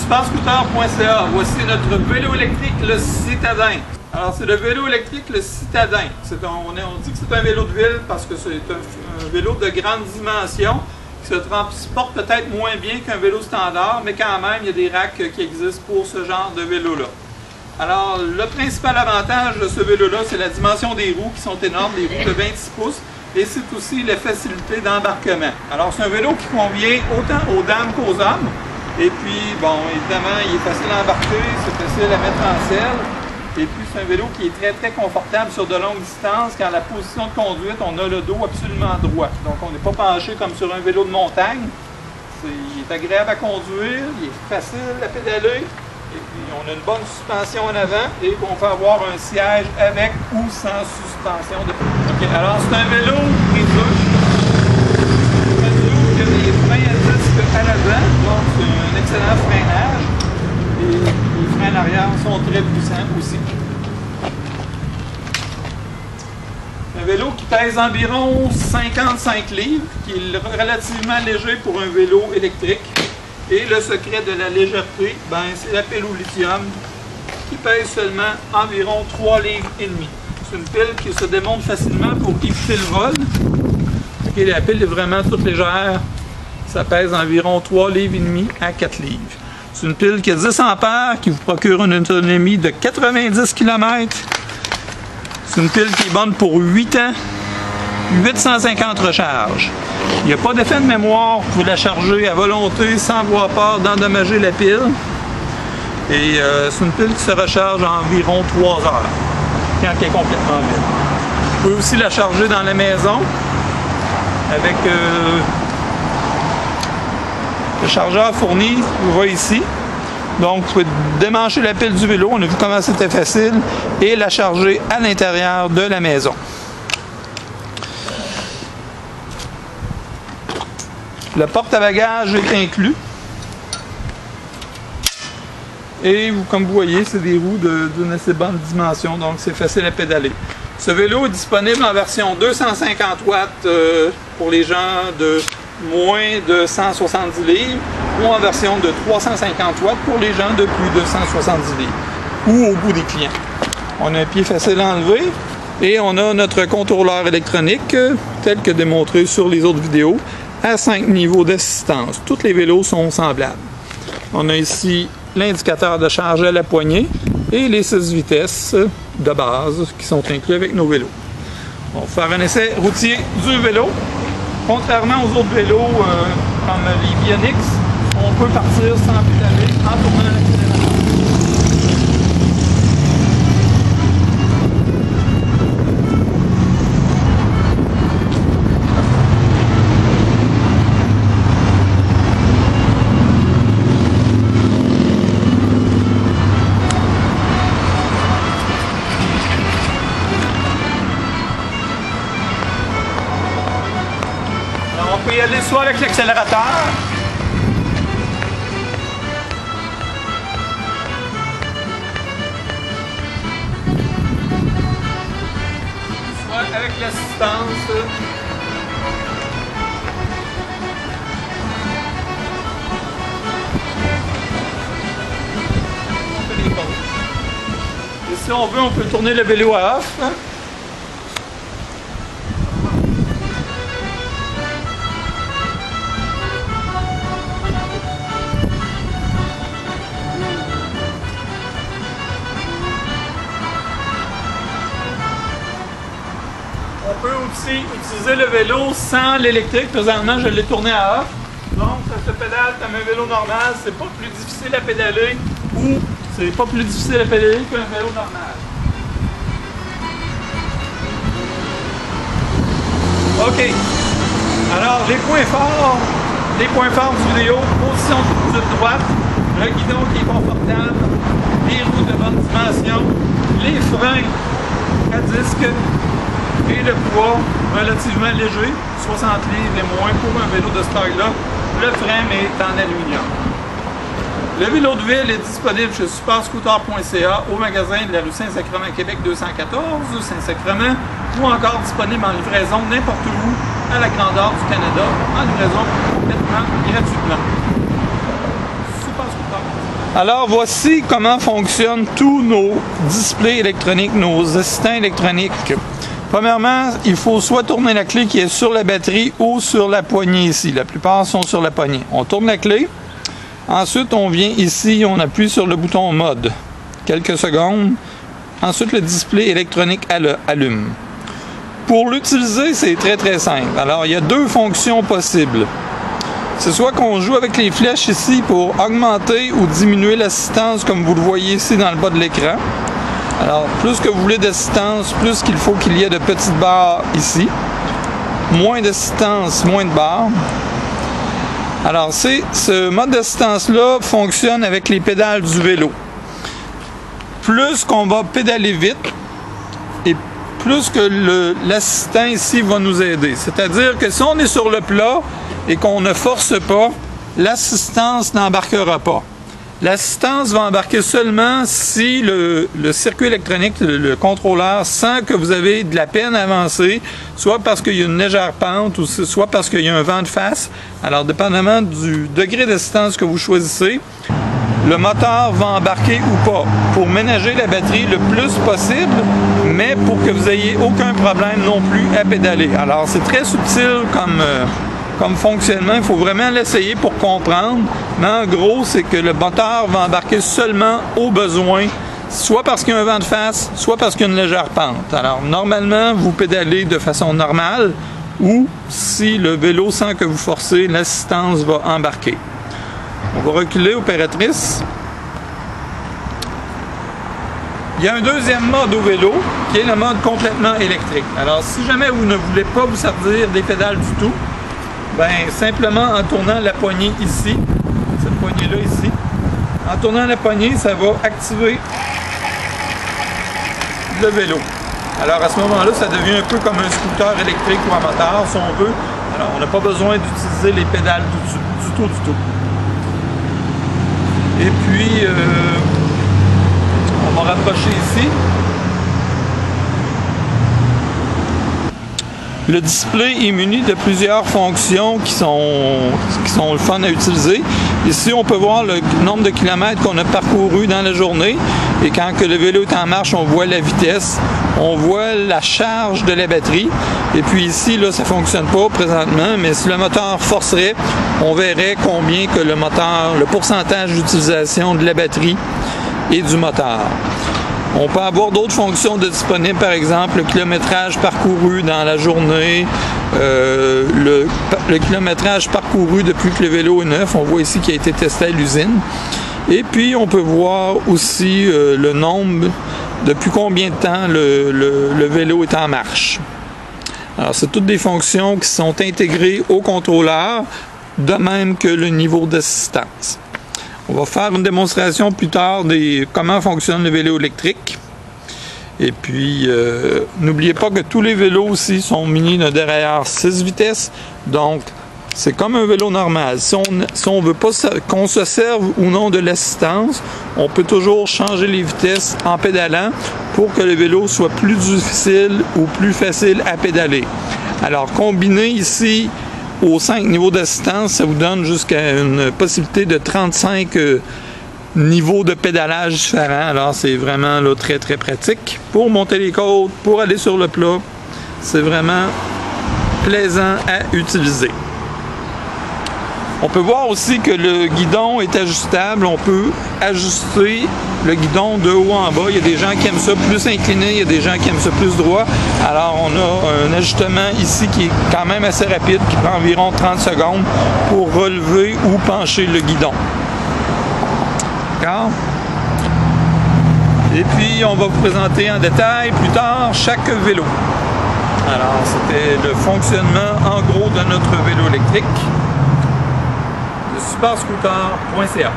superscooter.ca. Voici notre vélo électrique, le Citadin. Alors, c'est le vélo électrique, le Citadin. On dit que c'est un vélo de ville parce que c'est un vélo de grande dimension qui se transporte peut-être moins bien qu'un vélo standard, mais quand même, il y a des racks qui existent pour ce genre de vélo-là. Alors, le principal avantage de ce vélo-là, c'est la dimension des roues qui sont énormes, des roues de 26 pouces, et c'est aussi la facilité d'embarquement. Alors, c'est un vélo qui convient autant aux dames qu'aux hommes. Et puis, bon, évidemment, il est facile à embarquer, c'est facile à mettre en selle. Et puis, c'est un vélo qui est très, très confortable sur de longues distances. Quand la position de conduite, on a le dos absolument droit. Donc, on n'est pas penché comme sur un vélo de montagne. Il est agréable à conduire, il est facile à pédaler. Et puis, on a une bonne suspension en avant et on peut avoir un siège avec ou sans suspension. OK, alors c'est un vélo réseau. C'est un vélo qui a des freins à disque à l'avant, donc c'est un excellent freinage. Et les freins à l'arrière sont très puissants aussi. Un vélo qui pèse environ 55 livres, qui est relativement léger pour un vélo électrique. Et le secret de la légèreté, c'est la pile au lithium qui pèse seulement environ 3,5 livres. C'est une pile qui se démonte facilement pour éviter le vol. Et la pile est vraiment toute légère. Ça pèse environ 3,5 livres à 4 livres. C'est une pile qui a 10 ampères, qui vous procure une autonomie de 90 km. C'est une pile qui est bonne pour 8 ans. 850 recharges. Il n'y a pas d'effet de mémoire, vous pouvez la charger à volonté sans avoir peur d'endommager la pile. Et c'est une pile qui se recharge en environ 3 heures, quand elle est complètement vide. Vous pouvez aussi la charger dans la maison avec le chargeur fourni, vous voyez ici. Donc, vous pouvez démancher la pile du vélo, on a vu comment c'était facile, et la charger à l'intérieur de la maison. Le porte-bagages est inclus. Et comme vous voyez, c'est des roues d'une assez bonne dimension, donc c'est facile à pédaler. Ce vélo est disponible en version 250 watts pour les gens de moins de 170 livres ou en version de 350 watts pour les gens de plus de 170 livres ou au bout des clients. On a un pied facile à enlever et on a notre contrôleur électronique tel que démontré sur les autres vidéos à 5 niveaux d'assistance. Tous les vélos sont semblables. On a ici l'indicateur de charge à la poignée et les 6 vitesses de base qui sont inclus avec nos vélos. On va faire un essai routier du vélo. Contrairement aux autres vélos comme les Bionix, on peut partir sans pédaler en tournant l'accélérateur. On peut y aller soit avec l'accélérateur, soit avec l'assistance. Et si on veut, on peut tourner le vélo à off. On peut aussi utiliser le vélo sans l'électrique. Présentement, je l'ai tourné à off. Donc, ça se pédale comme un vélo normal. C'est pas plus difficile à pédaler ou c'est pas plus difficile à pédaler qu'un vélo normal. OK. Alors, les points forts du vidéo, position de conduite droite, le guidon qui est confortable, les roues de bonne dimension, les freins à disque, et le poids relativement léger, 60 livres et moins pour un vélo de ce taille-là. Le frein est en aluminium. Le vélo de ville est disponible chez superscooter.ca au magasin de la rue Saint-Sacrement, Québec 214, Saint-Sacrement, ou encore disponible en livraison n'importe où à la grandeur du Canada, en livraison complètement gratuitement. Super Scooter. Alors voici comment fonctionnent tous nos displays électroniques, nos assistants électroniques. Premièrement, il faut soit tourner la clé qui est sur la batterie ou sur la poignée ici. La plupart sont sur la poignée. On tourne la clé. Ensuite, on vient ici, on appuie sur le bouton mode. Quelques secondes. Ensuite, le display électronique allume. Pour l'utiliser, c'est très simple. Alors, il y a deux fonctions possibles. C'est soit qu'on joue avec les flèches ici pour augmenter ou diminuer l'assistance, comme vous le voyez ici dans le bas de l'écran. Alors, plus que vous voulez d'assistance, plus qu'il faut qu'il y ait de petites barres ici. Moins d'assistance, moins de barres. Alors, ce mode d'assistance-là fonctionne avec les pédales du vélo. Plus qu'on va pédaler vite, et plus que l'assistant ici va nous aider. C'est-à-dire que si on est sur le plat et qu'on ne force pas, l'assistance n'embarquera pas. L'assistance va embarquer seulement si le circuit électronique, le contrôleur, sent que vous avez de la peine à avancer, soit parce qu'il y a une légère pente, ou soit parce qu'il y a un vent de face. Alors, dépendamment du degré d'assistance que vous choisissez, le moteur va embarquer ou pas, pour ménager la batterie le plus possible, mais pour que vous n'ayez aucun problème non plus à pédaler. Alors, c'est très subtil comme fonctionnement. Il faut vraiment l'essayer pour comprendre. Mais en gros, c'est que le moteur va embarquer seulement au besoin, soit parce qu'il y a un vent de face, soit parce qu'il y a une légère pente. Alors, normalement, vous pédalez de façon normale, ou si le vélo sent que vous forcez, l'assistance va embarquer. On va reculer, opératrice. Il y a un deuxième mode au vélo, qui est le mode complètement électrique. Alors, si jamais vous ne voulez pas vous servir des pédales du tout, ben simplement en tournant la poignée ici, cette poignée-là ici, en tournant la poignée, ça va activer le vélo. Alors, à ce moment-là, ça devient un peu comme un scooter électrique ou un moteur, si on veut. Alors, on n'a pas besoin d'utiliser les pédales du tout. Et puis, on va rapprocher ici. Le display est muni de plusieurs fonctions qui sont le fun à utiliser. Ici, on peut voir le nombre de kilomètres qu'on a parcouru dans la journée. Et quand que le vélo est en marche, on voit la vitesse, on voit la charge de la batterie. Et puis ici, là, ça ne fonctionne pas présentement, mais si le moteur forcerait, on verrait combien que le pourcentage d'utilisation de la batterie et du moteur. On peut avoir d'autres fonctions disponibles, par exemple le kilométrage parcouru dans la journée, le kilométrage parcouru depuis que le vélo est neuf. On voit ici qu'il a été testé à l'usine. Et puis, on peut voir aussi le nombre, depuis combien de temps le vélo est en marche. Alors, c'est toutes des fonctions qui sont intégrées au contrôleur, de même que le niveau d'assistance. On va faire une démonstration plus tard de comment fonctionne le vélo électrique. Et puis, n'oubliez pas que tous les vélos aussi sont munis d'un dérailleur 6 vitesses. Donc, c'est comme un vélo normal. Si on ne veut pas qu'on se serve ou non de l'assistance, on peut toujours changer les vitesses en pédalant pour que le vélo soit plus difficile ou plus facile à pédaler. Alors, combiné ici aux 5 niveaux d'assistance, ça vous donne jusqu'à une possibilité de 35 niveaux de pédalage différents. Alors, c'est vraiment là, très pratique pour monter les côtes, pour aller sur le plat. C'est vraiment plaisant à utiliser. On peut voir aussi que le guidon est ajustable. On peut ajuster le guidon de haut en bas. Il y a des gens qui aiment ça plus incliné, il y a des gens qui aiment ça plus droit. Alors, on a un ajustement ici qui est quand même assez rapide, qui prend environ 30 secondes pour relever ou pencher le guidon. D'accord? Et puis, on va vous présenter en détail plus tard chaque vélo. Alors, c'était le fonctionnement en gros de notre vélo électrique. Superscooter.ca